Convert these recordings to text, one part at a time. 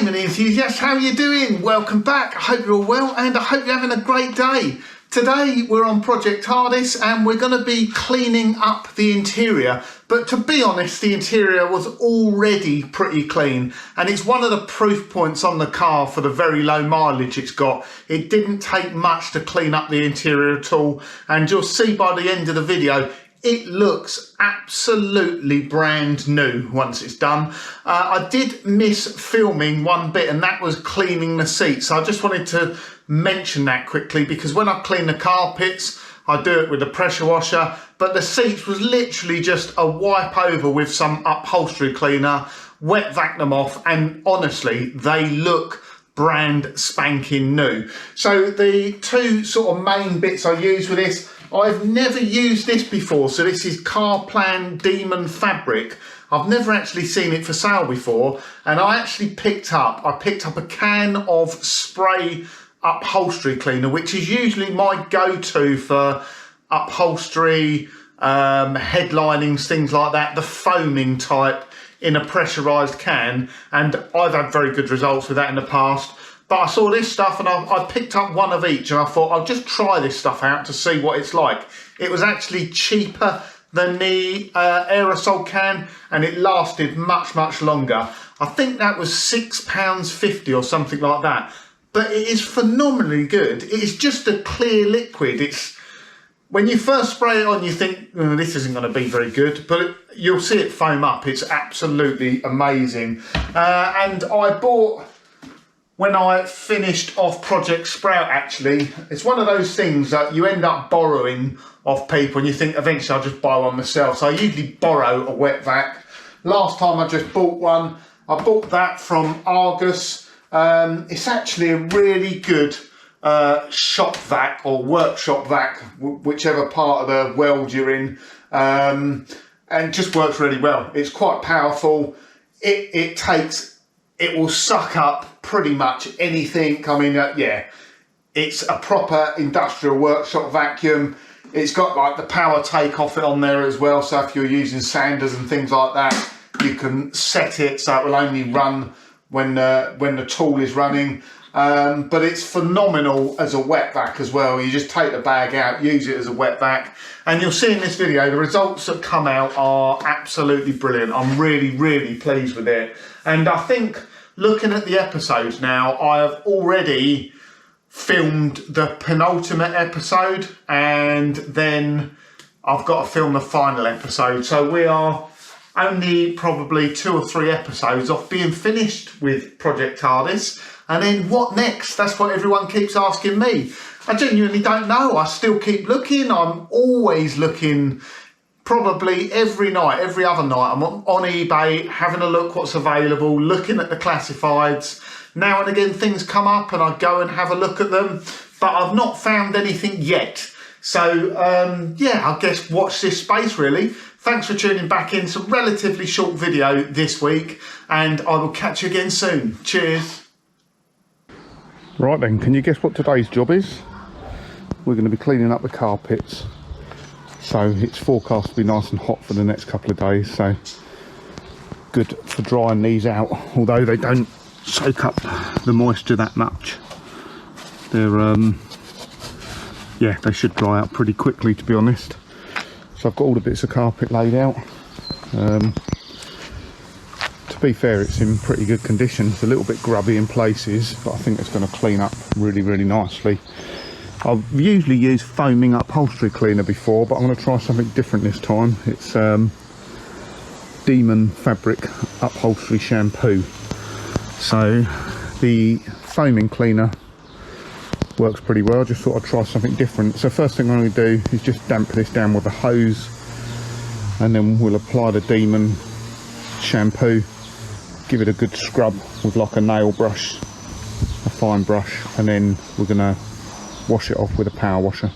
G'day mini enthusiasts, how are you doing? Welcome back. I hope you're all well and I hope you're having a great day. Today we're on Project Tardis and we're going to be cleaning up the interior, but to be honest the interior was already pretty clean and it's one of the proof points on the car for the very low mileage it's got. It didn't take much to clean up the interior at all, and you'll see by the end of the video it looks absolutely brand new once it's done. I did miss filming one bit, and that was cleaning the seats. I just wanted to mention that quickly because when I clean the carpets, I do it with a pressure washer, but the seats was literally just a wipe over with some upholstery cleaner, wet vac them off, and honestly, they look brand spanking new. So the two sort of main bits I use with this, I've never used this before, so this is Carplan Demon Fabric. I've never actually seen it for sale before, and I actually picked up a can of spray upholstery cleaner, which is usually my go-to for upholstery, headlinings, things like that, the foaming type in a pressurised can, and I've had very good results with that in the past. But I saw this stuff and I picked up one of each and I thought I'll just try this stuff out to see what it's like. It was actually cheaper than the aerosol can and it lasted much longer. I think that was £6.50 or something like that. But it is phenomenally good. It's just a clear liquid. It's when you first spray it on you think, oh, this isn't going to be very good, but you'll see it foam up. It's absolutely amazing. And I bought, when I finished off Project Sprout, actually, it's one of those things that you end up borrowing off people and you think eventually I'll just buy one myself. So I usually borrow a wet vac. Last time I just bought one. I bought that from Argus. It's actually a really good shop vac or workshop vac, whichever part of the weld you're in, and just works really well. It's quite powerful. It will suck up pretty much anything. I mean, yeah, it's a proper industrial workshop vacuum. It's got like the power take off it on there as well. So if you're using sanders and things like that, you can set it so it will only run when the tool is running. But it's phenomenal as a wet vac as well. You just take the bag out, use it as a wet vac, and you'll see in this video the results that come out are absolutely brilliant. I'm really pleased with it. And I think looking at the episodes now, I have already filmed the penultimate episode and then I've got to film the final episode. So we are only probably 2 or 3 episodes off being finished with Project Tardis. And then what next? That's what everyone keeps asking me. I genuinely don't know. I still keep looking. I'm always looking. Probably every night, every other night, I'm on eBay, having a look what's available, looking at the classifieds. Now and again things come up and I go and have a look at them, but I've not found anything yet. So yeah, I guess watch this space really. Thanks for tuning back in. It's a relatively short video this week and I will catch you again soon. Cheers. Right then, can you guess what today's job is? We're going to be cleaning up the carpets. So it's forecast to be nice and hot for the next couple of days, so good for drying these out, although they don't soak up the moisture that much. They're yeah, they should dry out pretty quickly, to be honest. So I've got all the bits of carpet laid out. To be fair, it's in pretty good condition. It's a little bit grubby in places, but I think it's going to clean up really nicely. I've usually used foaming upholstery cleaner before, but I'm going to try something different this time. It's Demon Fabric Upholstery Shampoo. So the foaming cleaner works pretty well. I just thought I'd try something different. So first thing I'm going to do is just damp this down with a hose, and then we'll apply the Demon shampoo, give it a good scrub with like a nail brush, a fine brush, and then we're going to wash it off with a power washer.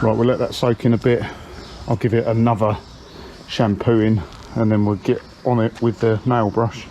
Right, we'll let that soak in a bit. I'll give it another shampooing and then we'll get on it with the nail brush.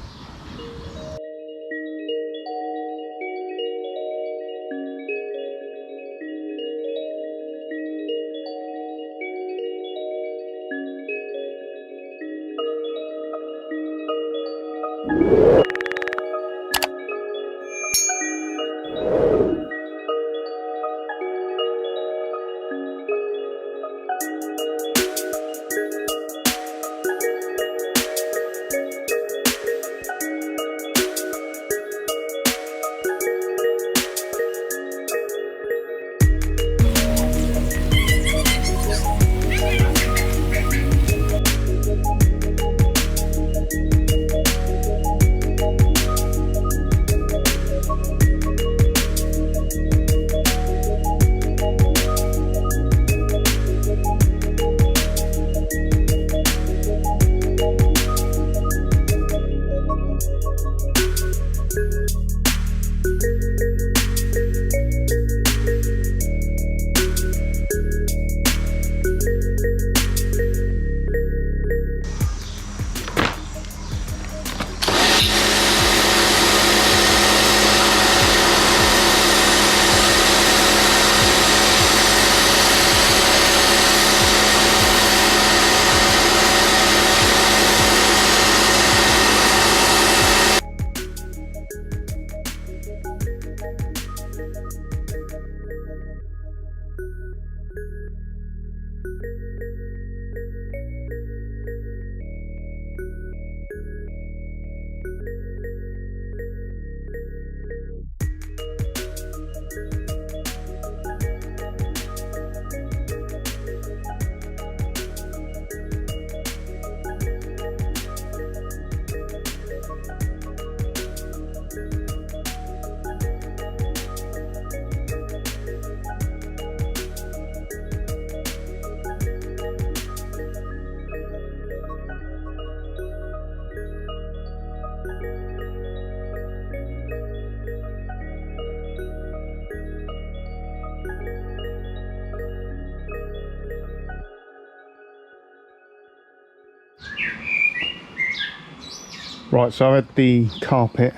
Right, so I had the carpet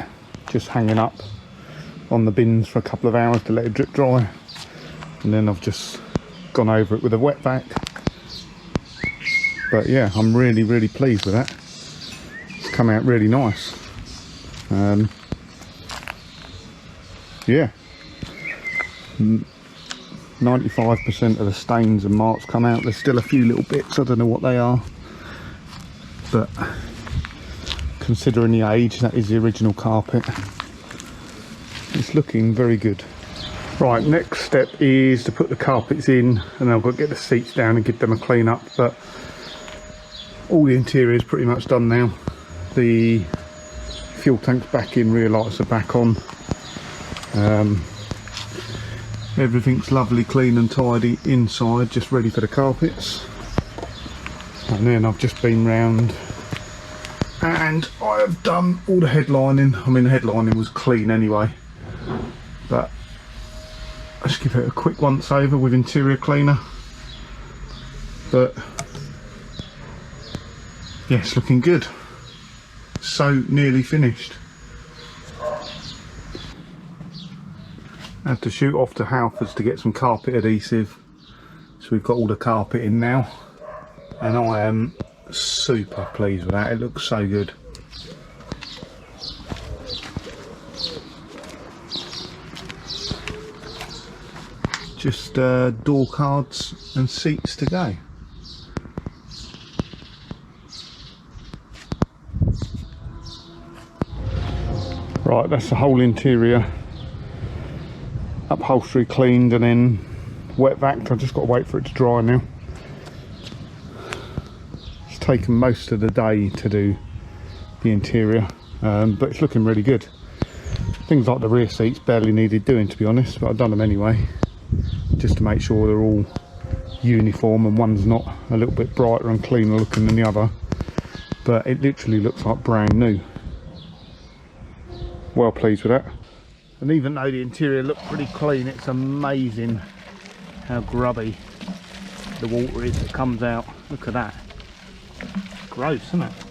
just hanging up on the bins for a couple of hours to let it drip dry, and then I've just gone over it with a wet vac. But yeah, I'm really pleased with that. It's come out really nice. Yeah, 95% of the stains and marks come out. There's still a few little bits, I don't know what they are, but considering the age, that is the original carpet. It's looking very good. Right, next step is to put the carpets in, and then I've got to get the seats down and give them a clean up. But all the interior is pretty much done now. The fuel tank's back in, rear lights are back on. Everything's lovely, clean and tidy inside, just ready for the carpets. And then I've just been round and I have done all the headlining. I mean, the headlining was clean anyway, but I just give it a quick once over with interior cleaner. But yeah, it's looking good. So nearly finished. I had to shoot off to Halfords to get some carpet adhesive, so we've got all the carpet in now, and I am super pleased with that. It looks so good. Just door cards and seats to go. Right, that's the whole interior. Upholstery cleaned and then wet vac. I've just got to wait for it to dry now. It's taken most of the day to do the interior, but it's looking really good. Things like the rear seats barely needed doing, to be honest, but I've done them anyway, just to make sure they're all uniform and one's not a little bit brighter and cleaner looking than the other. But it literally looks like brand new. Well pleased with that. And even though the interior looked pretty clean, it's amazing how grubby the water is that comes out. Look at that. Gross, isn't it?